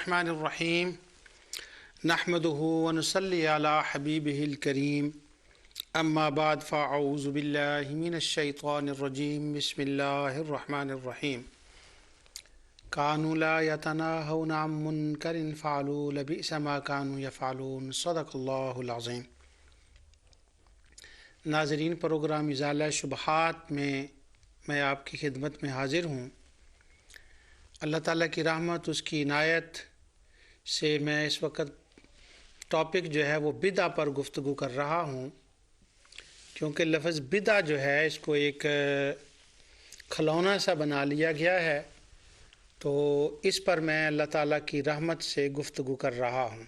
الرحمن الرحیم نحمده ونصلی علی حبیبہ الکریم اما بعد فاعوذ باللہ من الشیطان الرجیم بسم اللہ الرحمن الرحیم کانوا لا یتناہون عن منکر فعلوا لبئس ما کانوا یفعلون صدق اللہ العظیم۔ ناظرین، پروگرام ازالہ شبہات میں آپ کی خدمت میں حاضر ہوں۔ اللہ تعالیٰ کی رحمت، اس کی عنایت سے میں اس وقت ٹاپک جو ہے وہ بدعہ پر گفتگو کر رہا ہوں، کیونکہ لفظ بدعہ جو ہے اس کو ایک کھلونا سا بنا لیا گیا ہے، تو اس پر میں اللہ تعالیٰ کی رحمت سے گفتگو کر رہا ہوں۔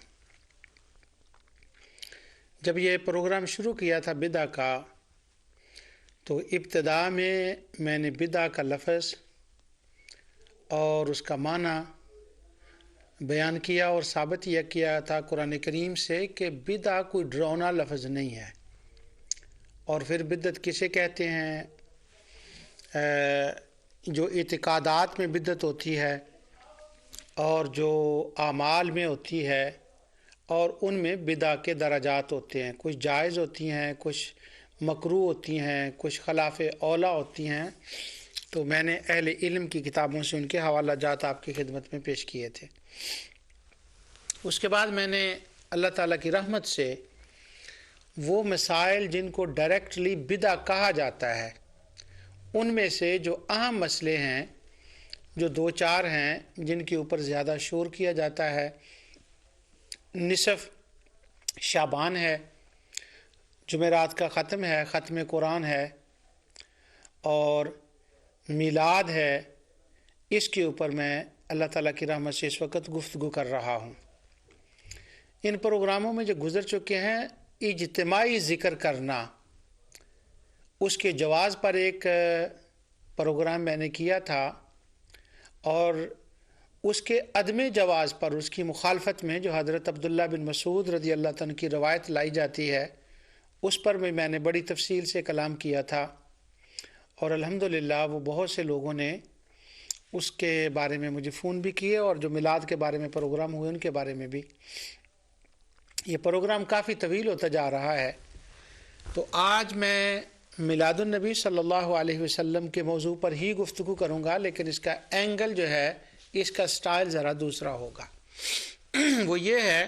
جب یہ پروگرام شروع کیا تھا بدعہ کا، تو ابتدا میں نے بدعہ کا لفظ اور اس کا معنی بیان کیا اور ثابت یہ کیا تھا قرآن کریم سے کہ بدعہ کوئی ڈراؤنا لفظ نہیں ہے۔ اور پھر بدعت کسے کہتے ہیں؟ جو اعتقادات میں بدعت ہوتی ہے اور جو اعمال میں ہوتی ہے، اور ان میں بدعہ کے درجات ہوتے ہیں، کچھ جائز ہوتی ہیں، کچھ مکروہ ہوتی ہیں، کچھ خلاف اولا ہوتی ہیں۔ تو میں نے اہل علم کی کتابوں سے ان کے حوالہ جات آپ کی خدمت میں پیش کیے تھے۔ اس کے بعد میں نے اللہ تعالیٰ کی رحمت سے وہ مسائل جن کو ڈائریکٹلی بدعہ کہا جاتا ہے، ان میں سے جو اہم مسئلے ہیں، جو دو چار ہیں جن کے اوپر زیادہ شور کیا جاتا ہے، نصف شعبان ہے، جمعرات کا ختم ہے، ختم قرآن ہے، اور میلاد ہے، اس کے اوپر میں اللہ تعالیٰ کی رحمت سے اس وقت گفتگو کر رہا ہوں۔ ان پروگراموں میں جو گزر چکے ہیں، اجتماعی ذکر کرنا، اس کے جواز پر ایک پروگرام میں نے کیا تھا، اور اس کے عدم جواز پر، اس کی مخالفت میں جو حضرت عبداللہ بن مسعود رضی اللہ عنہ کی روایت لائی جاتی ہے، اس پر میں نے بڑی تفصیل سے کلام کیا تھا، اور الحمدللہ وہ بہت سے لوگوں نے اس کے بارے میں مجھے فون بھی کیے، اور جو میلاد کے بارے میں پروگرام ہوئے ان کے بارے میں بھی۔ یہ پروگرام کافی طویل ہوتا جا رہا ہے، تو آج میں میلاد النبی صلی اللہ علیہ وسلم کے موضوع پر ہی گفتگو کروں گا، لیکن اس کا اینگل جو ہے، اس کا سٹائل ذرا دوسرا ہوگا۔ وہ یہ ہے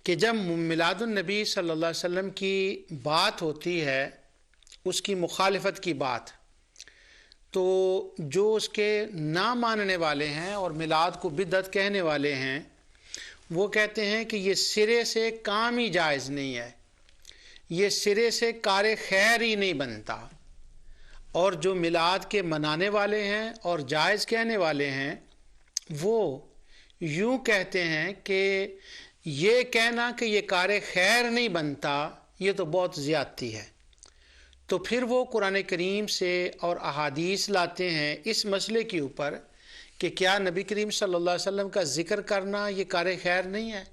کہ جب میلاد النبی صلی اللہ علیہ وسلم کی بات ہوتی ہے، اس کی مخالفت کی بات، تو جو اس کے نہ ماننے والے ہیں اور میلاد کو بدعت کہنے والے ہیں، وہ کہتے ہیں کہ یہ سرے سے کام ہی جائز نہیں ہے، یہ سرے سے کار خیر ہی نہیں بنتا۔ اور جو میلاد کے منانے والے ہیں اور جائز کہنے والے ہیں، وہ یوں کہتے ہیں کہ یہ کہنا کہ یہ کار خیر نہیں بنتا، یہ تو بہت زیادتی ہے۔ تو پھر وہ قرآن کریم سے اور احادیث لاتے ہیں اس مسئلے کے اوپر کہ کیا نبی کریم صلی اللہ علیہ وسلم کا ذکر کرنا یہ کار خیر نہیں ہے؟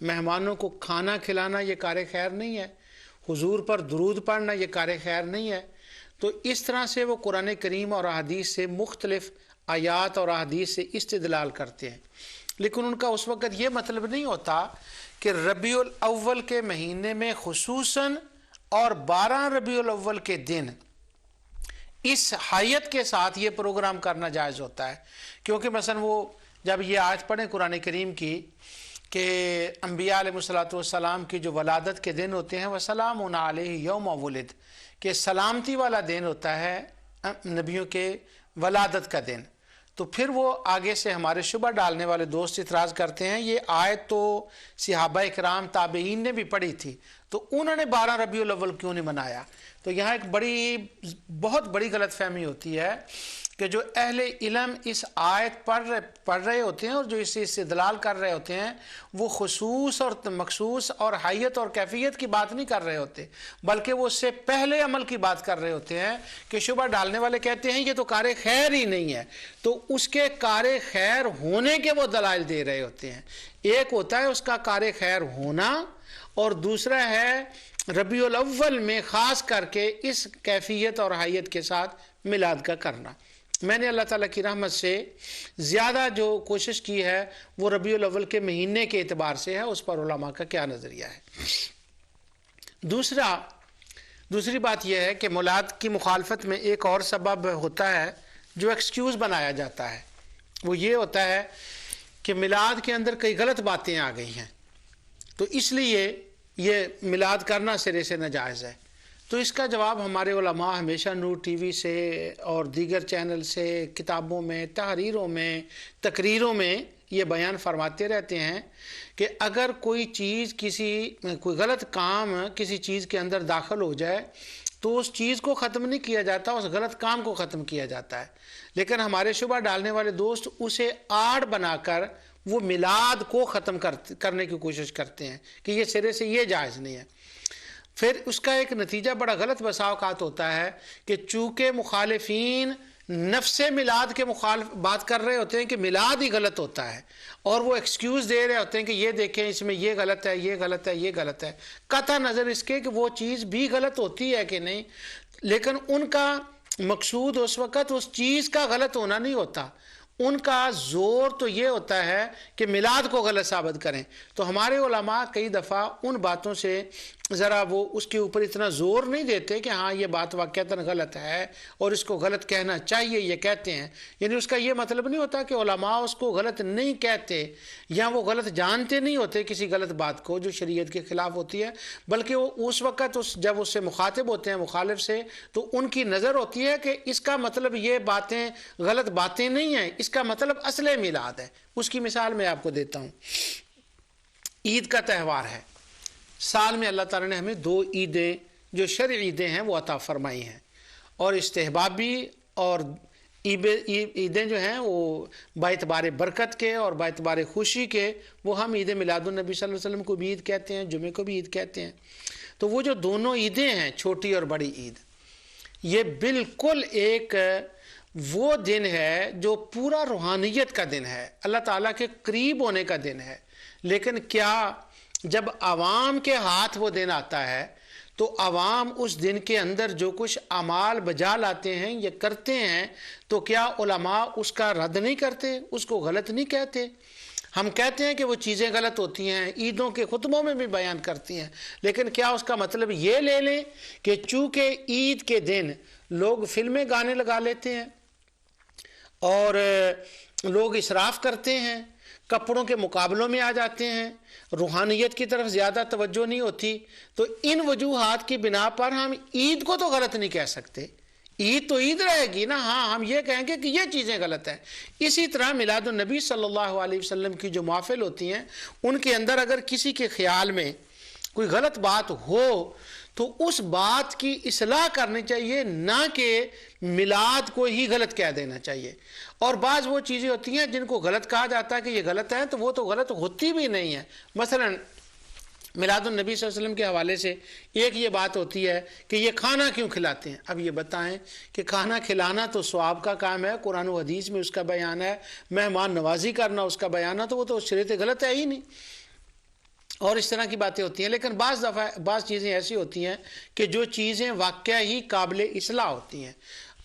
مہمانوں کو کھانا کھلانا یہ کار خیر نہیں ہے؟ حضور پر درود پڑھنا یہ کار خیر نہیں ہے؟ تو اس طرح سے وہ قرآن کریم اور احادیث سے مختلف آیات اور احادیث سے استدلال کرتے ہیں، لیکن ان کا اس وقت یہ مطلب نہیں ہوتا کہ ربیع الاول کے مہینے میں خصوصاً اور 12 ربیع الاول کے دن اس حیت کے ساتھ یہ پروگرام کرنا جائز ہوتا ہے، کیونکہ مثلا وہ جب یہ آیت پڑھیں قرآن کریم کی کہ انبیاء علیہ السلام کی جو ولادت کے دن ہوتے ہیں، وَسَلَامٌ عَلَيْهِ يَوْمَ وُلِدَ، کہ سلامتی والا دن ہوتا ہے نبیوں کے ولادت کا دن، تو پھر وہ آگے سے ہمارے شبہ ڈالنے والے دوست اعتراض کرتے ہیں، یہ آیت تو صحابہ اکرام تابعین نے بھی پڑھی تھی، تو انہوں نے 12 ربیع الاول کیوں نہیں منایا؟ تو یہاں ایک بہت بڑی غلط فہمی ہوتی ہے کہ جو اہل علم اس آیت پڑھ رہے ہوتے ہیں اور جو اس سے استدلال کر رہے ہوتے ہیں، وہ خصوص اور مخصوص اور حیت اور کیفیت کی بات نہیں کر رہے ہوتے، بلکہ وہ اس سے پہلے عمل کی بات کر رہے ہوتے ہیں کہ شبہ ڈالنے والے کہتے ہیں یہ تو کار خیر ہی نہیں ہے، تو اس کے کار خیر ہونے کے وہ دلائل دے رہے ہوتے ہیں۔ ایک ہوتا ہے اس کا کار خیر ہونا، اور دوسرا ہے ربیع الاول میں خاص کر کے اس کیفیت اور حیت کے ساتھ میلاد کا کرنا۔ میں نے اللہ تعالیٰ کی رحمت سے زیادہ جو کوشش کی ہے وہ ربیع الاول کے مہینے کے اعتبار سے ہے، اس پر علماء کا کیا نظریہ ہے۔ دوسری بات یہ ہے کہ میلاد کی مخالفت میں ایک اور سبب ہوتا ہے جو ایکسکیوز بنایا جاتا ہے، وہ یہ ہوتا ہے کہ میلاد کے اندر کئی غلط باتیں آ گئی ہیں، تو اس لیے یہ میلاد کرنا سرے سے ناجائز ہے۔ تو اس کا جواب ہمارے علماء ہمیشہ نور ٹی وی سے اور دیگر چینل سے، کتابوں میں، تحریروں میں، تقریروں میں یہ بیان فرماتے رہتے ہیں کہ اگر کوئی چیز کوئی غلط کام کسی چیز کے اندر داخل ہو جائے تو اس چیز کو ختم نہیں کیا جاتا، اس غلط کام کو ختم کیا جاتا ہے، لیکن ہمارے شبہ ڈالنے والے دوست اسے آڑ بنا کر وہ میلاد کو ختم کرنے کی کوشش کرتے ہیں کہ یہ سرے سے یہ جائز نہیں ہے۔ پھر اس کا ایک نتیجہ بڑا غلط بسا اوقات ہوتا ہے کہ چونکہ مخالفین نفس میلاد کے مخالف بات کر رہے ہوتے ہیں کہ میلاد ہی غلط ہوتا ہے، اور وہ ایکسکیوز دے رہے ہوتے ہیں کہ یہ دیکھیں اس میں یہ غلط ہے، یہ غلط ہے، یہ غلط ہے، قطع نظر اس کے کہ وہ چیز بھی غلط ہوتی ہے کہ نہیں، لیکن ان کا مقصود اس وقت اس چیز کا غلط ہونا نہیں ہوتا، ان کا زور تو یہ ہوتا ہے کہ میلاد کو غلط ثابت کریں۔ تو ہمارے علماء کئی دفعہ ان باتوں سے ذرا وہ اس کے اوپر اتنا زور نہیں دیتے کہ ہاں یہ بات واقعتاً غلط ہے اور اس کو غلط کہنا چاہیے، یہ کہتے ہیں، یعنی اس کا یہ مطلب نہیں ہوتا کہ علماء اس کو غلط نہیں کہتے یا وہ غلط جانتے نہیں ہوتے کسی غلط بات کو جو شریعت کے خلاف ہوتی ہے، بلکہ وہ اس وقت جب اس سے مخاطب ہوتے ہیں مخالف سے، تو ان کی نظر ہوتی ہے کہ اس کا مطلب یہ باتیں غلط باتیں نہیں ہیں، اس کا مطلب اصل میلاد ہے۔ اس کی مثال میں آپ کو دیتا ہوں۔ عید کا تہوار ہے، سال میں اللہ تعالیٰ نے ہمیں 2 عیدیں جو شرعی عیدیں ہیں وہ عطا فرمائی ہیں، اور استحبابی اور عیدیں جو ہیں وہ باعتبار برکت کے اور باعتبار خوشی کے وہ ہم عید میلاد النبی صلی اللہ علیہ وسلم کو بھی عید کہتے ہیں، جمعے کو بھی عید کہتے ہیں۔ تو وہ جو دونوں عیدیں ہیں، چھوٹی اور بڑی عید، یہ بالکل ایک وہ دن ہے جو پورا روحانیت کا دن ہے، اللہ تعالیٰ کے قریب ہونے کا دن ہے، لیکن کیا جب عوام کے ہاتھ وہ دن آتا ہے تو عوام اس دن کے اندر جو کچھ اعمال بجا لاتے ہیں یا کرتے ہیں تو کیا علماء اس کا رد نہیں کرتے، اس کو غلط نہیں کہتے؟ ہم کہتے ہیں کہ وہ چیزیں غلط ہوتی ہیں، عیدوں کے خطبوں میں بھی بیان کرتی ہیں، لیکن کیا اس کا مطلب یہ لے لیں کہ چونکہ عید کے دن لوگ فلمیں گانے لگا لیتے ہیں اور لوگ اسراف کرتے ہیں، کپڑوں کے مقابلوں میں آ جاتے ہیں، روحانیت کی طرف زیادہ توجہ نہیں ہوتی، تو ان وجوہات کی بنا پر ہم عید کو تو غلط نہیں کہہ سکتے، عید تو عید رہے گی نا، ہاں ہم یہ کہیں گے کہ یہ چیزیں غلط ہیں۔ اسی طرح میلاد النبی صلی اللہ علیہ وسلم کی جو محافل ہوتی ہیں ان کے اندر اگر کسی کے خیال میں کوئی غلط بات ہو تو اس بات کی اصلاح کرنی چاہیے، نہ کہ میلاد کو ہی غلط کہہ دینا چاہیے۔ اور بعض وہ چیزیں ہوتی ہیں جن کو غلط کہا جاتا ہے کہ یہ غلط ہے، تو وہ تو غلط ہوتی بھی نہیں ہے۔ مثلا میلاد النبی صلی اللہ علیہ وسلم کے حوالے سے ایک یہ بات ہوتی ہے کہ یہ کھانا کیوں کھلاتے ہیں؟ اب یہ بتائیں کہ کھانا کھلانا تو ثواب کا کام ہے، قرآن و حدیث میں اس کا بیان ہے، مہمان نوازی کرنا اس کا بیان ہے، تو وہ تو شریعت غلط ہے ہی نہیں، اور اس طرح کی باتیں ہوتی ہیں۔ لیکن بعض چیزیں ایسی ہوتی ہیں کہ جو چیزیں واقعہ ہی قابل اصلاح ہوتی ہیں۔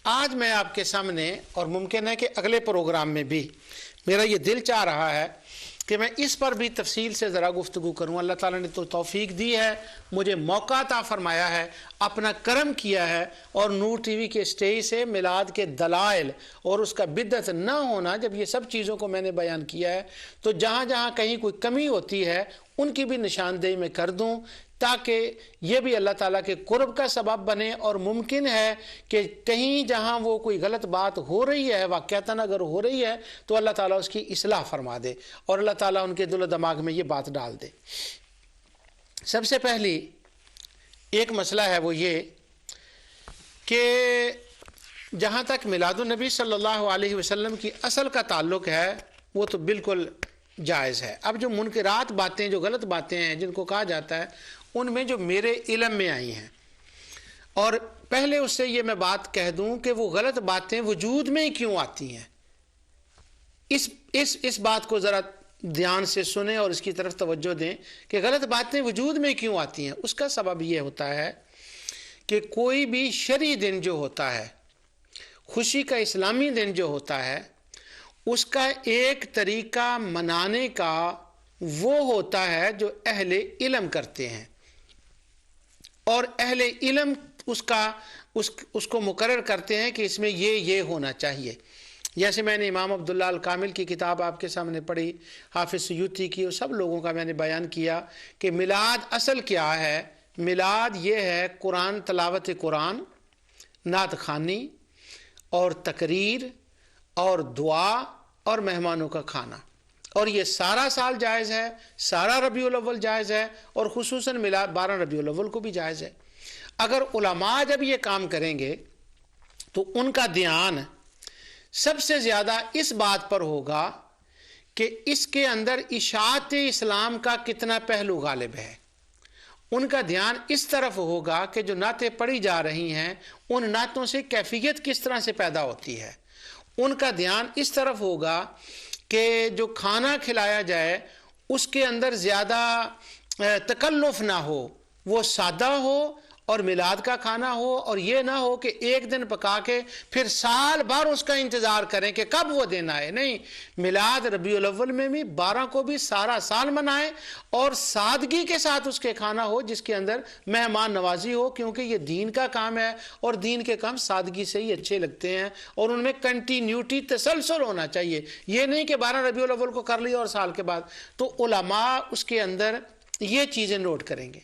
آج میں آپ کے سامنے، اور ممکن ہے کہ اگلے پروگرام میں بھی میرا یہ دل چاہ رہا ہے کہ میں اس پر بھی تفصیل سے ذرا گفتگو کروں۔ اللہ تعالیٰ نے تو توفیق دی ہے، مجھے موقع عطا فرمایا ہے، اپنا کرم کیا ہے، اور نور ٹی وی کے سٹیج سے میلاد کے دلائل اور اس کا بدعت نہ ہونا، جب یہ سب چیزوں کو میں نے بیان کیا ہے تو جہاں جہاں کہیں کوئی کمی ہوتی ہے ان کی بھی نشاندہی میں کر دوں، تاکہ یہ بھی اللہ تعالیٰ کے قرب کا سبب بنے، اور ممکن ہے کہ کہیں جہاں وہ کوئی غلط بات ہو رہی ہے، واقعتاً اگر ہو رہی ہے تو اللہ تعالیٰ اس کی اصلاح فرما دے اور اللہ تعالیٰ ان کے دل و دماغ میں یہ بات ڈال دے۔ سب سے پہلی ایک مسئلہ ہے وہ یہ کہ جہاں تک میلاد النبی صلی اللہ علیہ وسلم کی اصل کا تعلق ہے وہ تو بالکل جائز ہے۔ اب جو منکرات باتیں، جو غلط باتیں ہیں جن کو کہا جاتا ہے، ان میں جو میرے علم میں آئی ہیں، اور پہلے اس سے یہ میں بات کہہ دوں کہ وہ غلط باتیں وجود میں ہی کیوں آتی ہیں، اس بات کو ذرا دھیان سے سنیں اور اس کی طرف توجہ دیں کہ غلط باتیں وجود میں کیوں آتی ہیں۔ اس کا سبب یہ ہوتا ہے کہ کوئی بھی شرعی دن جو ہوتا ہے خوشی کا اسلامی دن جو ہوتا ہے اس کا ایک طریقہ منانے کا وہ ہوتا ہے جو اہل علم کرتے ہیں، اور اہل علم اس کو مقرر کرتے ہیں کہ اس میں یہ ہونا چاہیے۔ جیسے میں نے امام عبداللہ الکامل کی کتاب آپ کے سامنے پڑھی، حافظ سیوطی کی، اور سب لوگوں کا میں نے بیان کیا کہ میلاد اصل کیا ہے۔ میلاد یہ ہے قرآن، تلاوت قرآن، نعت خوانی اور تقریر اور دعا اور مہمانوں کا کھانا، اور یہ سارا سال جائز ہے، سارا ربیع الاول جائز ہے، اور خصوصاً میلاد 12 ربیع الاول کو بھی جائز ہے۔ اگر علماء جب یہ کام کریں گے تو ان کا دھیان سب سے زیادہ اس بات پر ہوگا کہ اس کے اندر اشاعت اسلام کا کتنا پہلو غالب ہے۔ ان کا دھیان اس طرف ہوگا کہ جو نعتیں پڑھی جا رہی ہیں ان نعتوں سے کیفیت کس طرح سے پیدا ہوتی ہے۔ ان کا دھیان اس طرف ہوگا کہ جو کھانا کھلایا جائے اس کے اندر زیادہ تکلف نہ ہو، وہ سادہ ہو، اور میلاد کا کھانا ہو، اور یہ نہ ہو کہ ایک دن پکا کے پھر سال بھر اس کا انتظار کریں کہ کب وہ دن آئے۔ نہیں، میلاد ربیع الاول میں بھی 12 کو بھی سارا سال منائیں، اور سادگی کے ساتھ اس کے کھانا ہو جس کے اندر مہمان نوازی ہو، کیونکہ یہ دین کا کام ہے، اور دین کے کام سادگی سے ہی اچھے لگتے ہیں، اور ان میں کنٹینیوٹی، تسلسل ہونا چاہیے۔ یہ نہیں کہ 12 ربیع الاول کو کر لیا اور سال کے بعد۔ تو علماء اس کے اندر یہ چیزیں نوٹ کریں گے۔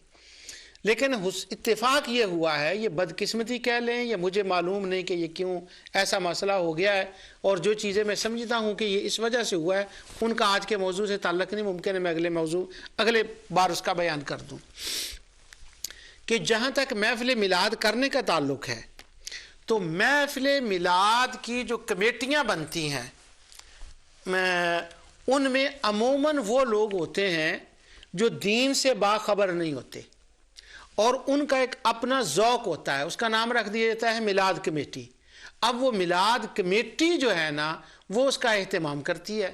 لیکن اتفاق یہ ہوا ہے، یہ بدقسمتی کہہ لیں یا مجھے معلوم نہیں کہ یہ کیوں ایسا مسئلہ ہو گیا ہے، اور جو چیزیں میں سمجھتا ہوں کہ یہ اس وجہ سے ہوا ہے ان کا آج کے موضوع سے تعلق نہیں، ممکن ہے میں اگلے بار اس کا بیان کر دوں۔ کہ جہاں تک محفل میلاد کرنے کا تعلق ہے تو محفل میلاد کی جو کمیٹیاں بنتی ہیں ان میں عموماً وہ لوگ ہوتے ہیں جو دین سے باخبر نہیں ہوتے، اور ان کا ایک اپنا ذوق ہوتا ہے، اس کا نام رکھ دیا جاتا ہے میلاد کمیٹی۔ اب وہ میلاد کمیٹی جو ہے نا وہ اس کا اہتمام کرتی ہے۔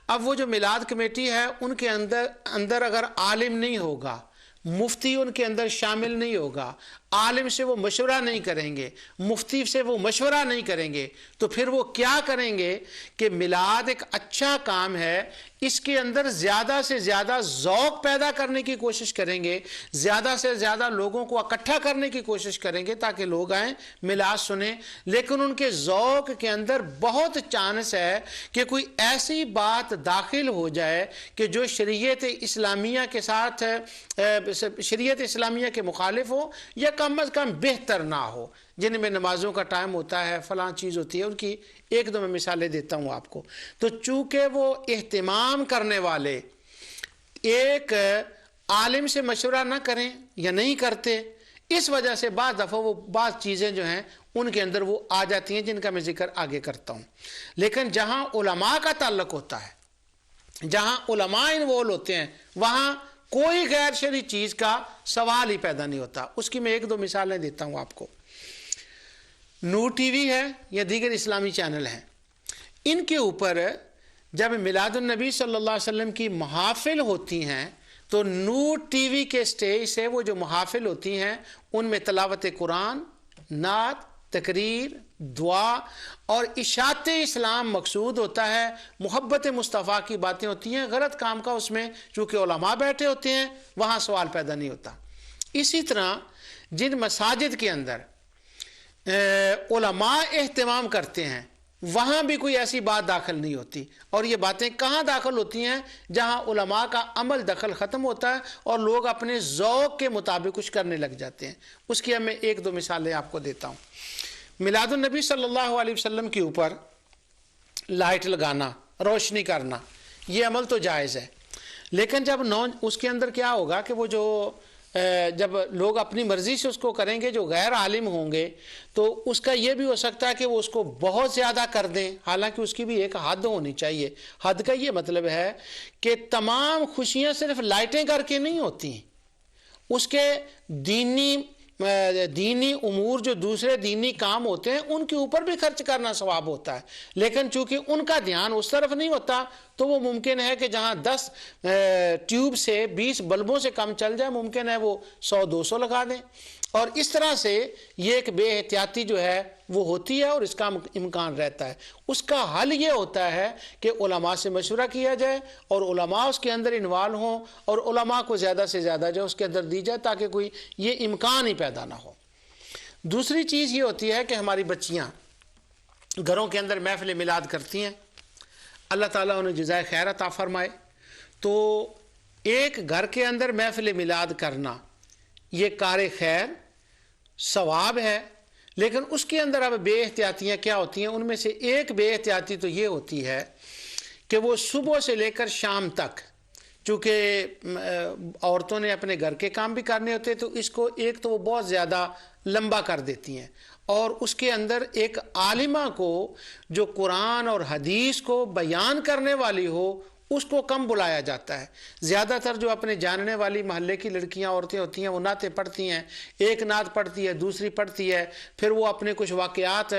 اب وہ جو میلاد کمیٹی ہے ان کے اندر اگر عالم نہیں ہوگا، مفتی ان کے اندر شامل نہیں ہوگا، عالم سے وہ مشورہ نہیں کریں گے، مفتی سے وہ مشورہ نہیں کریں گے، تو پھر وہ کیا کریں گے کہ میلاد ایک اچھا کام ہے، اس کے اندر زیادہ سے زیادہ ذوق پیدا کرنے کی کوشش کریں گے، زیادہ سے زیادہ لوگوں کو اکٹھا کرنے کی کوشش کریں گے تاکہ لوگ آئیں میلاد سنیں۔ لیکن ان کے ذوق کے اندر بہت چانس ہے کہ کوئی ایسی بات داخل ہو جائے کہ جو شریعت اسلامیہ کے ساتھ شریعت اسلامیہ کے مخالف ہو، یا کم از کم بہتر نہ ہو، جن میں نمازوں کا ٹائم ہوتا ہے، فلاں چیز ہوتی ہے، ان کی ایک دو میں مثالیں دیتا ہوں آپ کو۔ تو چونکہ وہ اہتمام کرنے والے ایک عالم سے مشورہ نہ کریں یا نہیں کرتے، اس وجہ سے بعض دفعہ وہ بعض چیزیں جو ہیں ان کے اندر وہ آ جاتی ہیں جن کا میں ذکر آگے کرتا ہوں۔ لیکن جہاں علماء کا تعلق ہوتا ہے، جہاں علماء انوالو ہوتے ہیں، وہاں کوئی غیر شرعی چیز کا سوال ہی پیدا نہیں ہوتا۔ اس کی میں ایک دو مثالیں دیتا ہوں آپ کو۔ نور ٹی وی ہے یا دیگر اسلامی چینل ہیں، ان کے اوپر جب میلاد النبی صلی اللہ علیہ وسلم کی محافل ہوتی ہیں تو نور ٹی وی کے سٹیج سے وہ جو محافل ہوتی ہیں ان میں تلاوت قرآن، نعت، تقریر، دعا اور اشاعت اسلام مقصود ہوتا ہے، محبت مصطفیٰ کی باتیں ہوتی ہیں۔ غلط کام کا اس میں چونکہ علماء بیٹھے ہوتے ہیں وہاں سوال پیدا نہیں ہوتا۔ اسی طرح جن مساجد کے اندر علماء اہتمام کرتے ہیں وہاں بھی کوئی ایسی بات داخل نہیں ہوتی، اور یہ باتیں کہاں داخل ہوتی ہیں؟ جہاں علماء کا عمل دخل ختم ہوتا ہے اور لوگ اپنے ذوق کے مطابق کچھ کرنے لگ جاتے ہیں۔ اس کی میں ایک دو مثالیں آپ کو دیتا ہوں۔ میلاد النبی صلی اللہ علیہ وسلم کے اوپر لائٹ لگانا، روشنی کرنا، یہ عمل تو جائز ہے، لیکن جب اس کے اندر کیا ہوگا کہ وہ جو جب لوگ اپنی مرضی سے اس کو کریں گے، جو غیر عالم ہوں گے، تو اس کا یہ بھی ہو سکتا ہے کہ وہ اس کو بہت زیادہ کر دیں، حالانکہ اس کی بھی ایک حد ہونی چاہیے۔ حد کا یہ مطلب ہے کہ تمام خوشیاں صرف لائٹیں کر کے نہیں ہوتی، اس کے دینی امور جو دوسرے دینی کام ہوتے ہیں ان کے اوپر بھی خرچ کرنا ثواب ہوتا ہے، لیکن چونکہ ان کا دھیان اس طرف نہیں ہوتا تو وہ ممکن ہے کہ جہاں 10 ٹیوب سے 20 بلبوں سے کم چل جائے، ممکن ہے وہ 100-200 لگا دیں، اور اس طرح سے یہ ایک بے احتیاطی جو ہے وہ ہوتی ہے اور اس کا امکان رہتا ہے۔ اس کا حل یہ ہوتا ہے کہ علماء سے مشورہ کیا جائے اور علماء اس کے اندر انوالو ہوں، اور علماء کو زیادہ سے زیادہ جو اس کے اندر دی جائے تاکہ کوئی یہ امکان ہی پیدا نہ ہو۔ دوسری چیز یہ ہوتی ہے کہ ہماری بچیاں گھروں کے اندر محفل میلاد کرتی ہیں، اللہ تعالیٰ انہیں جزائے خیر عطا فرمائے۔ تو ایک گھر کے اندر محفل میلاد کرنا یہ کار خیر ثواب ہے، لیکن اس کے اندر اب بے احتیاطیاں کیا ہوتی ہیں؟ ان میں سے ایک بے احتیاطی تو یہ ہوتی ہے کہ وہ صبح سے لے کر شام تک، چونکہ عورتوں نے اپنے گھر کے کام بھی کرنے ہوتے تو اس کو ایک تو وہ بہت زیادہ لمبا کر دیتی ہیں، اور اس کے اندر ایک عالمہ کو جو قرآن اور حدیث کو بیان کرنے والی ہو اس کو کم بلایا جاتا ہے۔ زیادہ تر جو اپنے جاننے والی محلے کی لڑکیاں عورتیں ہوتی ہیں وہ نعتیں پڑھتی ہیں، ایک نعت پڑھتی ہے، دوسری پڑھتی ہے، پھر وہ اپنے کچھ واقعات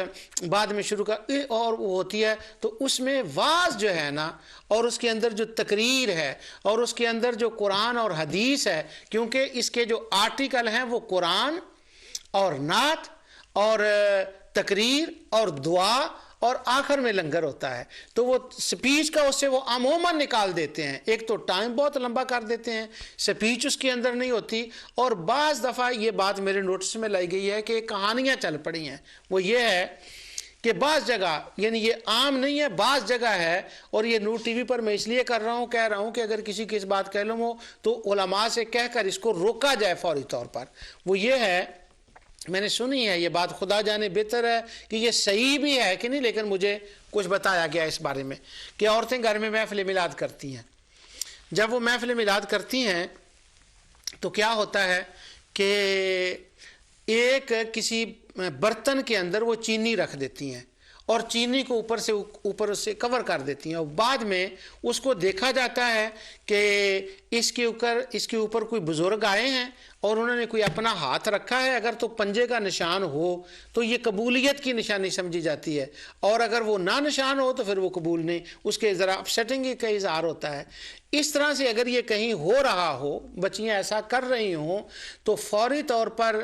بعد میں شروع اور وہ ہوتی ہے، تو اس میں واعظ جو ہے نا، اور اس کے اندر جو تقریر ہے اور اس کے اندر جو قرآن اور حدیث ہے، کیونکہ اس کے جو آرٹیکل ہیں وہ قرآن اور نعت اور تقریر اور دعا اور آخر میں لنگر ہوتا ہے، تو وہ سپیچ کا اس سے وہ عموماً نکال دیتے ہیں۔ ایک تو ٹائم بہت لمبا کر دیتے ہیں، سپیچ اس کے اندر نہیں ہوتی، اور بعض دفعہ یہ بات میرے نوٹس میں لائی گئی ہے کہ کہانیاں چل پڑی ہیں۔ وہ یہ ہے کہ بعض جگہ، یعنی یہ عام نہیں ہے، بعض جگہ ہے، اور یہ نور ٹی وی پر میں اس لیے کہہ رہا ہوں کہ اگر کسی کی اس بات کا علم ہو تو علماء سے کہہ کر اس کو روکا جائے فوری طور پر۔ وہ یہ ہے، میں نے سنی ہے یہ بات، خدا جانے بہتر ہے کہ یہ صحیح بھی ہے کہ نہیں، لیکن مجھے کچھ بتایا گیا اس بارے میں کہ عورتیں گھر میں محفل میلاد کرتی ہیں۔ جب وہ محفل میلاد کرتی ہیں تو کیا ہوتا ہے کہ ایک کسی برتن کے اندر وہ چینی رکھ دیتی ہیں اور چینی کو اوپر سے کور کر دیتی ہیں، اور بعد میں اس کو دیکھا جاتا ہے کہ اس کے اوپر کوئی بزرگ آئے ہیں اور انہوں نے کوئی اپنا ہاتھ رکھا ہے، اگر تو پنجے کا نشان ہو تو یہ قبولیت کی نشانی سمجھی جاتی ہے، اور اگر وہ نہ نشان ہو تو پھر وہ قبول نہیں، اس کے ذرا اپسیٹنگ کا اظہار ہوتا ہے۔ اس طرح سے اگر یہ کہیں ہو رہا ہو، بچیاں ایسا کر رہی ہوں، تو فوری طور پر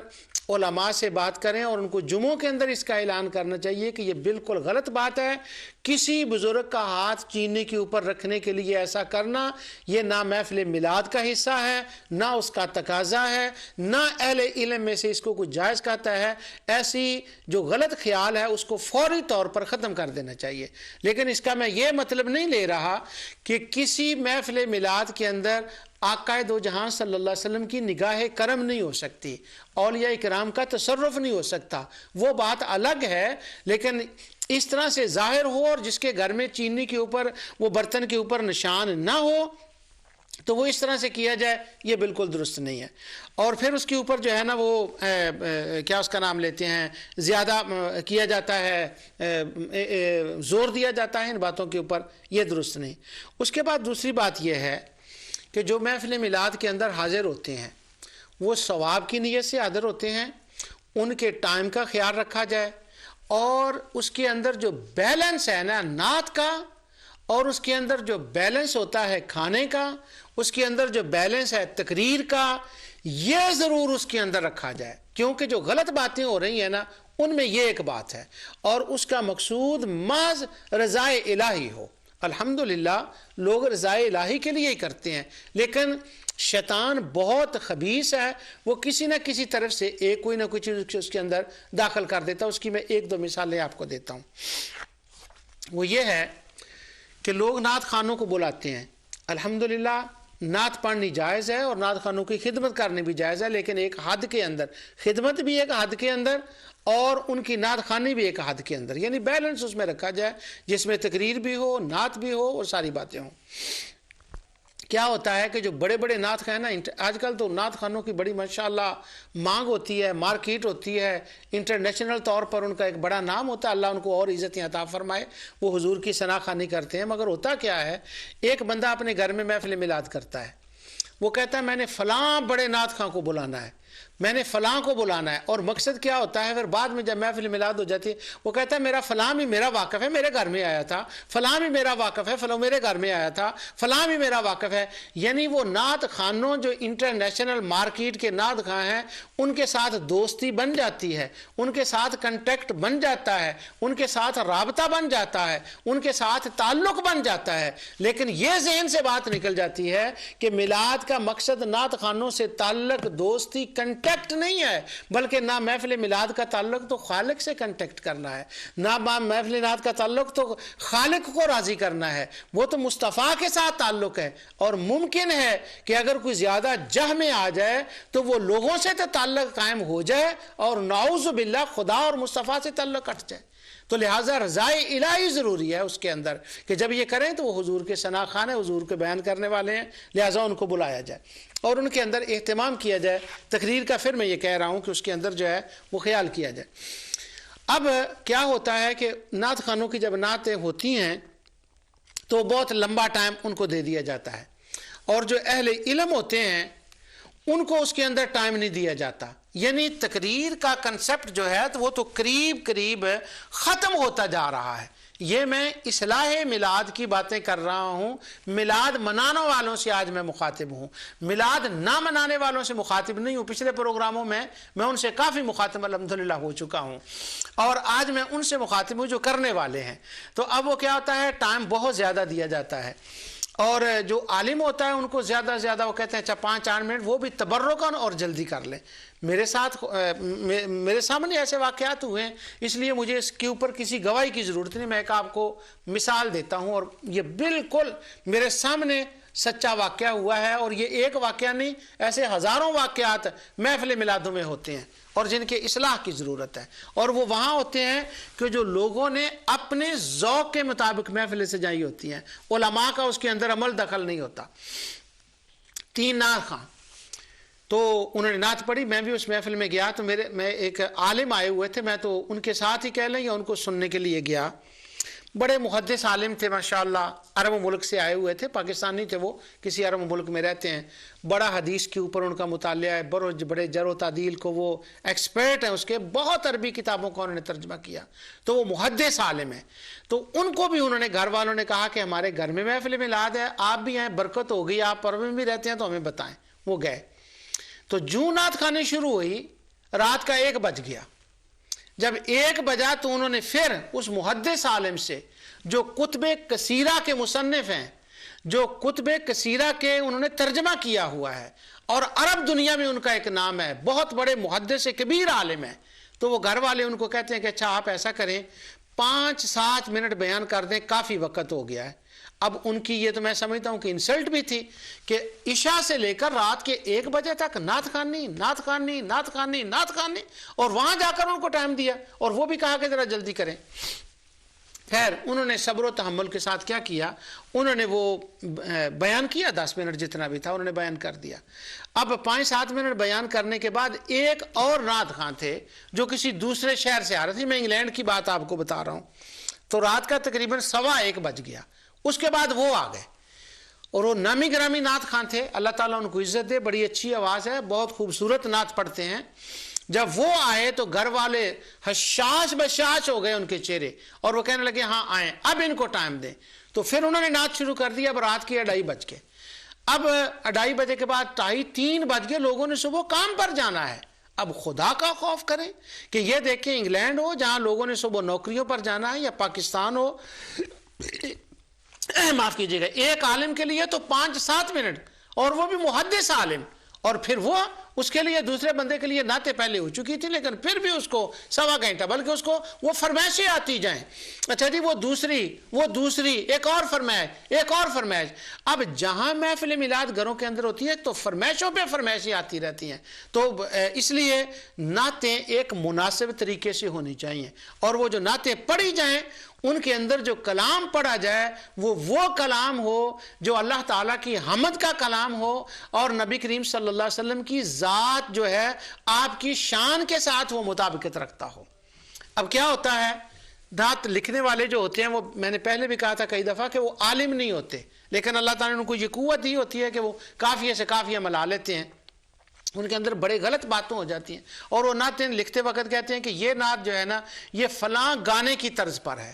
علماء سے بات کریں اور ان کو جمعوں کے اندر اس کا اعلان کرنا چاہیے کہ یہ بالکل غلط بات ہے۔ کسی بزرگ کا ہاتھ چینی کے اوپر رکھنے کے لیے ایسا کرنا یہ نہ محفل میلاد کا حصہ ہے، نہ اس کا تقاضا ہے، نہ اہل علم میں سے اس کو کچھ جائز کہتا ہے۔ ایسی جو غلط خیال ہے اس کو فوری طور پر ختم کر دینا چاہیے۔ لیکن اس کا میں یہ مطلب نہیں لے رہا کہ کسی محفل میلاد کے اندر آقا دو جہاں صلی اللہ علیہ وسلم کی نگاہ کرم نہیں ہو سکتی، اولیاء کرام کا تصرف نہیں ہو سکتا، وہ بات الگ ہے۔ لیکن اس طرح سے ظاہر ہو اور جس کے گھر میں چینی کے اوپر، وہ برتن کے اوپر نشان نہ ہو، تو وہ اس طرح سے کیا جائے، یہ بالکل درست نہیں ہے۔ اور پھر اس کے اوپر جو ہے نا وہ کیا اس کا نام لیتے ہیں، زیادہ کیا جاتا ہے، زور دیا جاتا ہے ان باتوں کے اوپر، یہ درست نہیں۔ اس کے بعد دوسری بات یہ ہے کہ جو محفل میلاد کے اندر حاضر ہوتے ہیں وہ ثواب کی نیت سے حاضر ہوتے ہیں، ان کے ٹائم کا خیال رکھا جائے، اور اس کے اندر جو بیلنس ہے نا نعت کا، اور اس کے اندر جو بیلنس ہوتا ہے کھانے کا، اس کے اندر جو بیلنس ہے تقریر کا، یہ ضرور اس کے اندر رکھا جائے، کیونکہ جو غلط باتیں ہو رہی ہیں نا ان میں یہ ایک بات ہے، اور اس کا مقصود محض رضائے الہی ہو۔ الحمدللہ لوگ رضائے الہی کے لیے ہی کرتے ہیں، لیکن شیطان بہت خبیث ہے، وہ کسی نہ کسی طرف سے کوئی نہ کوئی چیز اس کے اندر داخل کر دیتا ہے۔ اس کی میں 1-2 مثالیں آپ کو دیتا ہوں۔ وہ یہ ہے کہ لوگ نعت خوانوں کو بلاتے ہیں، الحمدللہ نعت پڑھنی جائز ہے اور نعت خوانوں کی خدمت کرنی بھی جائز ہے، لیکن ایک حد کے اندر، خدمت بھی ایک حد کے اندر اور ان کی نعت خوانی بھی ایک حد کے اندر، یعنی بیلنس اس میں رکھا جائے جس میں تقریر بھی ہو، نعت بھی ہو اور ساری باتیں ہوں۔ کیا ہوتا ہے کہ جو بڑے بڑے نعت خواہ نا، آج کل تو نعت خوانوں کی بڑی ماشاءاللہ مانگ ہوتی ہے، مارکیٹ ہوتی ہے، انٹرنیشنل طور پر ان کا ایک بڑا نام ہوتا ہے، اللہ ان کو اور عزتیں عطا فرمائے، وہ حضور کی ثنا خوانی کرتے ہیں۔ مگر ہوتا کیا ہے، ایک بندہ اپنے گھر میں محفل میلاد کرتا ہے، وہ کہتا ہے میں نے فلاں بڑے نعت خواہ کو بلانا ہے، میں نے فلاں کو بلانا ہے، اور مقصد کیا ہوتا ہے؟ پھر بعد میں جب محفل میلاد ہو جاتی ہے وہ کہتا ہے میرا فلاں بھی میرا واقف ہے، میرے گھر میں آیا تھا، فلاں بھی میرا واقف ہے، فلاں میرے گھر میں آیا تھا، فلاں بھی میرا واقف ہے۔ یعنی وہ نعت خوانوں جو انٹرنیشنل مارکیٹ کے نعت خواں ہیں ان کے ساتھ دوستی بن جاتی ہے، ان کے ساتھ کنٹیکٹ بن جاتا ہے، ان کے ساتھ رابطہ بن جاتا ہے، ان کے ساتھ تعلق بن جاتا ہے۔ لیکن یہ ذہن سے بات نکل جاتی ہے کہ میلاد کا مقصد نعت خوانوں سے تعلق، دوستی، کنٹیکٹ نہیں ہے، بلکہ نہ محفل میلاد کا تعلق تو خالق سے کنٹیکٹ کرنا ہے، نہ محفل میلاد کا تعلق تو خالق کو راضی کرنا ہے، وہ تو مصطفیٰ کے ساتھ تعلق ہے۔ اور ممکن ہے کہ اگر کوئی زیادہ جہ میں آ جائے تو وہ لوگوں سے تو تعلق قائم ہو جائے اور نعوذ باللہ خدا اور مصطفیٰ سے تعلق کٹ جائے۔ تو لہٰذا رضائے الہی ضروری ہے اس کے اندر کہ جب یہ کریں تو وہ حضور کے ثنا خوان ہیں، حضور کے بیان کرنے والے ہیں، لہٰذا ان کو بلایا جائے اور ان کے اندر اہتمام کیا جائے۔ تقریر کا پھر میں یہ کہہ رہا ہوں کہ اس کے اندر جو ہے وہ خیال کیا جائے۔ اب کیا ہوتا ہے کہ نعت خوانوں کی جب نعتیں ہوتی ہیں تو بہت لمبا ٹائم ان کو دے دیا جاتا ہے، اور جو اہل علم ہوتے ہیں ان کو اس کے اندر ٹائم نہیں دیا جاتا۔ یعنی تقریر کا کنسپٹ جو ہے تو وہ تو قریب ختم ہوتا جا رہا ہے۔ یہ میں اصلاح میلاد کی باتیں کر رہا ہوں، میلاد منانے والوں سے آج میں مخاطب ہوں، میلاد نہ منانے والوں سے مخاطب نہیں ہوں۔ پچھلے پروگراموں میں ان سے کافی مخاطب الحمدللہ ہو چکا ہوں، اور آج میں ان سے مخاطب ہوں جو کرنے والے ہیں۔ تو اب وہ کیا ہوتا ہے، ٹائم بہت زیادہ دیا جاتا ہے، اور جو عالم ہوتا ہے ان کو زیادہ سے زیادہ وہ کہتے ہیں اچھا 5-8 منٹ، وہ بھی تبرکاً اور جلدی کر لیں۔ میرے سامنے ایسے واقعات ہوئے ہیں، اس لیے مجھے اس کے اوپر کسی گواہی کی ضرورت نہیں، میں ایک آپ کو مثال دیتا ہوں، اور یہ بالکل میرے سامنے سچا واقعہ ہوا ہے، اور یہ ایک واقعہ نہیں، ایسے ہزاروں واقعات محفل میلادوں میں ہوتے ہیں اور جن کے اصلاح کی ضرورت ہے، اور وہ وہاں ہوتے ہیں کہ جو لوگوں نے اپنے ذوق کے مطابق محفلیں سجائی ہوتی ہیں، علماء کا اس کے اندر عمل دخل نہیں ہوتا۔ 3 نعت خواں تو انہوں نے نعت پڑھی، میں بھی اس محفل میں گیا تو میں ایک عالم آئے ہوئے تھے، میں تو ان کے ساتھ ہی کہہ لیں یا ان کو سننے کے لیے گیا۔ بڑے محدث عالم تھے ماشاءاللہ، عرب ملک سے آئے ہوئے تھے، پاکستانی تھے، وہ کسی عرب ملک میں رہتے ہیں، بڑا حدیث کے اوپر ان کا مطالعہ ہے، بڑے جر و تعدیل کو وہ ایکسپرٹ ہیں، اس کے بہت عربی کتابوں کو انہوں نے ترجمہ کیا، تو وہ محدث عالم ہیں۔ تو ان کو بھی انہوں نے، گھر والوں نے کہا کہ ہمارے گھر میں محفل میلاد ہے، آپ بھی آئیں، برکت ہو گئی، آپ عرب میں بھی رہتے ہیں تو ہمیں بتائیں۔ وہ گئے تو جو نعت خوانی شروع ہوئی، رات کا 1 بج گیا۔ جب 1 بجا تو انہوں نے پھر اس محدث عالم سے جو کتب کثیرہ کے مصنف ہیں، جو کتب کثیرہ کے انہوں نے ترجمہ کیا ہوا ہے، اور عرب دنیا میں ان کا ایک نام ہے، بہت بڑے محدث کبیر عالم ہیں، تو وہ گھر والے ان کو کہتے ہیں کہ اچھا آپ ایسا کریں 5-7 منٹ بیان کر دیں، کافی وقت ہو گیا ہے۔ اب ان کی یہ تو میں سمجھتا ہوں کہ انسلٹ بھی تھی کہ عشاء سے لے کر رات کے 1 بجے تک نعت خوانی، اور وہاں جا کر ان کو ٹائم دیا اور وہ بھی کہا کہ ذرا جلدی کریں۔ خیر انہوں نے صبر و تحمل کے ساتھ کیا کیا، انہوں نے وہ بیان کیا، 10 منٹ جتنا بھی تھا انہوں نے بیان کر دیا۔ اب 5-7 منٹ بیان کرنے کے بعد ایک اور نعت خواں تھے جو کسی دوسرے شہر سے آ رہے تھے، میں انگلینڈ کی بات آپ کو بتا رہا ہوں، تو رات کا تقریباً 1:15 بج گیا۔ اس کے بعد وہ آ گئے، اور وہ نامی گرامی نعت خواں تھے، اللہ تعالیٰ ان کو عزت دے، بڑی اچھی آواز ہے، بہت خوبصورت نعت پڑھتے ہیں۔ جب وہ آئے تو گھر والے حشاش بشاش ہو گئے ان کے چہرے، اور وہ کہنے لگے ہاں آئیں، اب ان کو ٹائم دیں۔ تو پھر انہوں نے نعت شروع کر دیا، اب رات کے 2:30 بج گئے۔ اب 2:30 بجے کے بعد 2:30-3 بج گئے، لوگوں نے صبح کام پر جانا ہے۔ اب خدا کا خوف کریں کہ یہ دیکھیں انگلینڈ ہو جہاں لوگوں نے صبح نوکریوں پر جانا ہے، یا پاکستان ہو، معاف کیجیے گا، ایک عالم کے لیے تو 5-7 منٹ، اور وہ بھی محدث عالم، اور پھر وہ اس کے لیے دوسرے بندے کے لیے نعتیں پہلے ہو چکی تھی، لیکن پھر بھی اس کو 1.25 گھنٹہ، بلکہ اس کو وہ فرمائشیں آتی جائیں، اچھا جی وہ دوسری ایک اور فرمائش۔ اب جہاں محفل میلاد گھروں کے اندر ہوتی ہے تو فرمائشوں پہ فرمائشیں آتی رہتی ہیں، تو اس لیے نعتیں ایک مناسب طریقے سے ہونی چاہیے، اور وہ جو نعتیں پڑھی جائیں ان کے اندر جو کلام پڑھا جائے وہ کلام ہو جو اللہ تعالیٰ کی حمد کا کلام ہو، اور نبی کریم صلی اللہ علیہ وسلم کی ذات جو ہے آپ کی شان کے ساتھ وہ مطابقت رکھتا ہو۔ اب کیا ہوتا ہے، نعت لکھنے والے جو ہوتے ہیں، وہ میں نے پہلے بھی کہا تھا کئی دفعہ کہ وہ عالم نہیں ہوتے، لیکن اللہ تعالیٰ نے ان کو یہ قوت دی ہوتی ہے کہ وہ کافیے سے کافیہ ملا لیتے ہیں۔ ان کے اندر بڑے غلط باتیں ہو جاتی ہیں، اور وہ نعتیں لکھتے وقت کہتے ہیں کہ یہ نعت جو ہے نا یہ فلاں گانے کی طرز پر ہے۔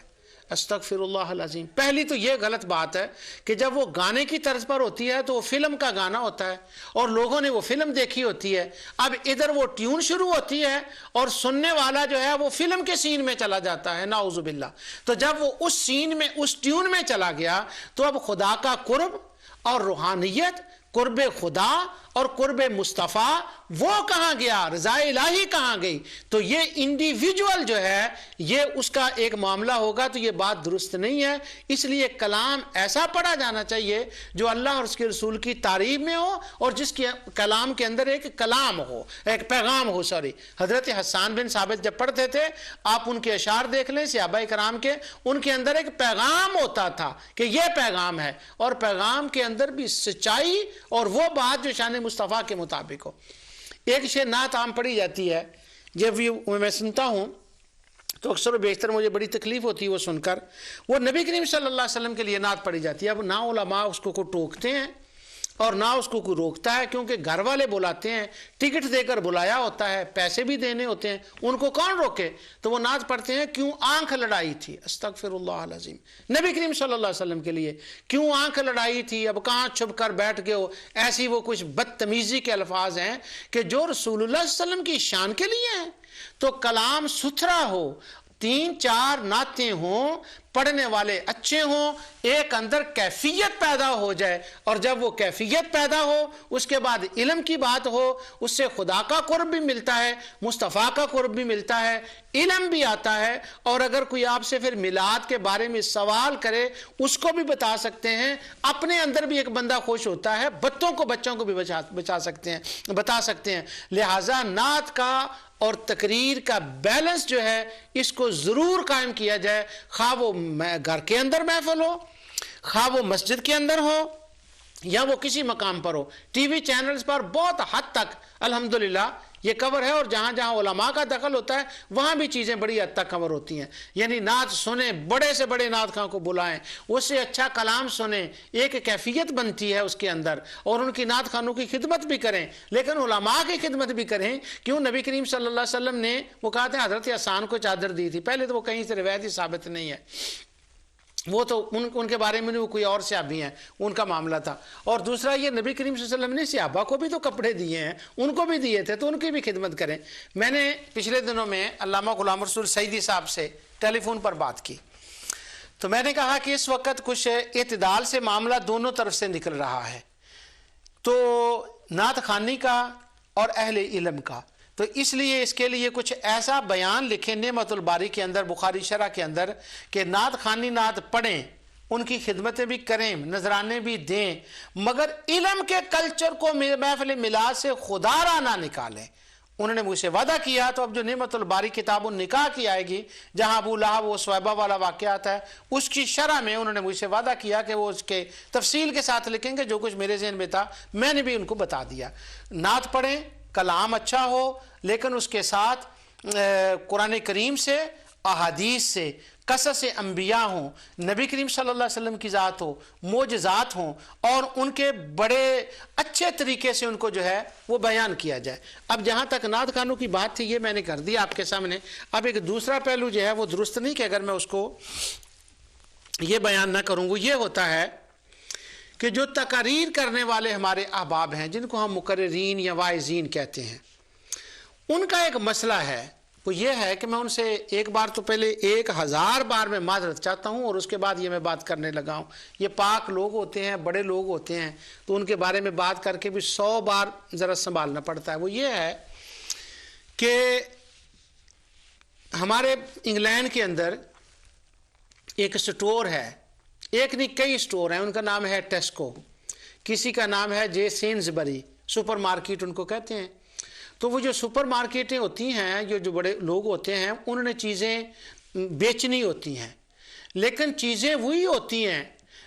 استغفر اللہ العظیم۔ پہلی تو یہ غلط بات ہے کہ جب وہ گانے کی طرز پر ہوتی ہے تو وہ فلم کا گانا ہوتا ہے اور لوگوں نے وہ فلم دیکھی ہوتی ہے، اب ادھر وہ ٹیون شروع ہوتی ہے اور سننے والا جو ہے وہ فلم کے سین میں چلا جاتا ہے، نعوذ باللہ۔ تو جب وہ اس سین میں اس ٹیون میں چلا گیا تو اب خدا کا قرب اور روحانیت، قرب خدا اور قرب مصطفیٰ وہ کہاں گیا، رضا الہی کہاں گئی؟ تو یہ انڈیویجول جو ہے یہ اس کا ایک معاملہ ہوگا، تو یہ بات درست نہیں ہے۔ اس لیے کلام ایسا پڑھا جانا چاہیے جو اللہ اور اس کے رسول کی تعریف میں ہو، اور جس کے کلام کے اندر ایک کلام ہو، ایک پیغام ہو۔ حضرت حسان بن ثابت جب پڑھتے تھے، آپ ان کے اشعار دیکھ لیں صحابہ کرام کے، ان کے اندر ایک پیغام ہوتا تھا کہ یہ پیغام ہے، اور پیغام کے اندر بھی سچائی اور وہ بات جو شان مصطفیٰ کے مطابق ہو۔ ایک شے نعت عام پڑھی جاتی ہے، جب میں سنتا ہوں تو اکثر و بیشتر مجھے بڑی تکلیف ہوتی ہے وہ سن کر، وہ نبی کریم صلی اللہ علیہ وسلم کے لیے نعت پڑھی جاتی ہے۔ اب نہ علماء اس کو ٹوکتے ہیں اور نہ اس کو کوئی روکتا ہے، کیونکہ گھر والے بلاتے ہیں، ٹکٹ دے کر بلایا ہوتا ہے، پیسے بھی دینے ہوتے ہیں، ان کو کون روکے؟ تو وہ نعت پڑھتے ہیں، کیوں آنکھ لڑائی تھی، استغفر اللہ العظیم، نبی کریم صلی اللہ علیہ وسلم کے لیے کیوں آنکھ لڑائی تھی، اب کہاں چھپ کر بیٹھ گئے ہو؟ ایسی وہ کچھ بدتمیزی کے الفاظ ہیں کہ جو رسول اللہ صلی اللہ علیہ وسلم کی شان کے لیے ہیں۔ تو کلام ستھرا ہو، 3-4 نعتیں ہوں، پڑھنے والے اچھے ہوں، ایک اندر کیفیت پیدا ہو جائے، اور جب وہ کیفیت پیدا ہو اس کے بعد علم کی بات ہو، اس سے خدا کا قرب بھی ملتا ہے، مصطفیٰ کا قرب بھی ملتا ہے، علم بھی آتا ہے، اور اگر کوئی آپ سے پھر میلاد کے بارے میں سوال کرے اس کو بھی بتا سکتے ہیں، اپنے اندر بھی ایک بندہ خوش ہوتا ہے، بچوں کو بھی بتا سکتے ہیں۔ لہٰذا نعت کا اور تقریر کا بیلنس جو ہے اس کو ضرور قائم کیا جائے، خواہ وہ گھر کے اندر محفل ہو، خواہ وہ مسجد کے اندر ہو، یا وہ کسی مقام پر ہو۔ ٹی وی چینلز پر بہت حد تک الحمدللہ یہ کور ہے، اور جہاں جہاں علماء کا دخل ہوتا ہے وہاں بھی چیزیں بڑی حد تک کور ہوتی ہیں۔ یعنی نعت سنیں، بڑے سے بڑے نعت خواں کو بلائیں، اس سے اچھا کلام سنیں، ایک کیفیت بنتی ہے اس کے اندر، اور ان کی نعت خوانوں کی خدمت بھی کریں، لیکن علماء کی خدمت بھی کریں۔ کیوں؟ نبی کریم صلی اللہ علیہ وسلم نے وہ کہتے ہیں حضرت حسان کو چادر دی تھی، پہلے تو وہ کہیں سے روایت ہی ثابت نہیں ہے، وہ تو ان کے بارے میں وہ کوئی اور صحابی ہیں، ان کا معاملہ تھا۔ اور دوسرا یہ نبی کریم صلی اللہ علیہ وسلم نے صحابہ کو بھی تو کپڑے دیے ہیں، ان کو بھی دیے تھے، تو ان کی بھی خدمت کریں۔ میں نے پچھلے دنوں میں علامہ غلام رسول سعیدی صاحب سے ٹیلی فون پر بات کی، تو میں نے کہا کہ اس وقت کچھ اعتدال سے معاملہ دونوں طرف سے نکل رہا ہے، تو نعت خوانی کا اور اہل علم کا، تو اس لیے اس کے لیے کچھ ایسا بیان لکھیں نعمت الباری کے اندر، بخاری شرح کے اندر، کہ نعت خوانی نعت پڑھیں، ان کی خدمتیں بھی کریں، نذرانے بھی دیں، مگر علم کے کلچر کو محفل میلاد سے خدا را نہ نکالیں۔ انہوں نے مجھ سے وعدہ کیا، تو اب جو نعمت الباری کتاب النکاح کی آئے گی، جہاں ابو لہب و صہیبہ والا واقعات ہے، اس کی شرح میں انہوں نے مجھ سے وعدہ کیا کہ وہ اس کے تفصیل کے ساتھ لکھیں گے، جو کچھ میرے ذہن میں تھا میں نے بھی ان کو بتا دیا۔ نعت پڑھیں، کلام اچھا ہو، لیکن اس کے ساتھ قرآن کریم سے، احادیث سے، قصص انبیاء ہوں، نبی کریم صلی اللہ علیہ وسلم کی ذات ہو، معجزات ہوں، اور ان کے بڑے اچھے طریقے سے ان کو جو ہے وہ بیان کیا جائے۔ اب جہاں تک نعت خوانوں کی بات تھی یہ میں نے کر دی آپ کے سامنے۔ اب ایک دوسرا پہلو جو ہے وہ درست نہیں کہ اگر میں اس کو یہ بیان نہ کروں، وہ یہ ہوتا ہے کہ جو تقاریر کرنے والے ہمارے احباب ہیں، جن کو ہم مقررین یا واعظین کہتے ہیں، ان کا ایک مسئلہ ہے، وہ یہ ہے کہ میں ان سے ایک بار تو پہلے 1000 بار میں معذرت چاہتا ہوں، اور اس کے بعد یہ میں بات کرنے لگا ہوں۔ یہ پاک لوگ ہوتے ہیں، بڑے لوگ ہوتے ہیں، تو ان کے بارے میں بات کر کے بھی 100 بار ذرا سنبھالنا پڑتا ہے۔ وہ یہ ہے کہ ہمارے انگلینڈ کے اندر ایک سٹور ہے، ایک نہیں کئی سٹور ہیں، ان کا نام ہے ٹیسکو، کسی کا نام ہے جے سینزبری، سپر مارکیٹ ان کو کہتے ہیں۔ تو وہ جو سپر مارکیٹیں ہوتی ہیں، جو بڑے لوگ ہوتے ہیں، انہوں نے چیزیں بیچنی ہوتی ہیں، لیکن چیزیں وہی ہوتی ہیں،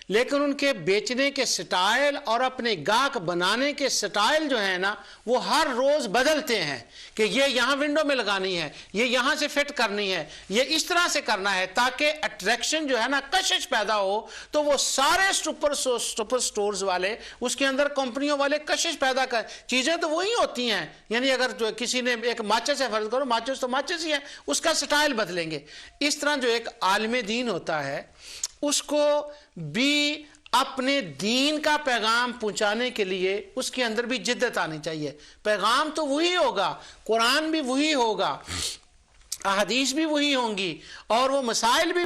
لیکن ان کے بیچنے کے سٹائل اور اپنے گاہک بنانے کے سٹائل جو ہیں نا وہ ہر روز بدلتے ہیں کہ یہ یہاں ونڈو میں لگانی ہے، یہ یہاں سے فٹ کرنی ہے، یہ اس طرح سے کرنا ہے تاکہ اٹریکشن جو ہے نا کشش پیدا ہو. تو وہ سارے سپر سٹورز والے اس کے اندر کمپنیوں والے کشش پیدا کر، چیزیں تو وہی ہوتی ہیں. یعنی اگر جو کسی نے ایک ماچس ہے، فرض کرو ماچس تو ماچس ہی ہے، اس کا سٹائل بدلیں گے. اس طرح جو ایک عالم دین ہوتا ہے اس کو بھی اپنے دین کا پیغام پہنچانے کے لیے اس کے اندر بھی جدت آنی چاہیے. پیغام تو وہی ہوگا، قرآن بھی وہی ہوگا، احادیث بھی وہی ہوں گی، اور وہ مسائل بھی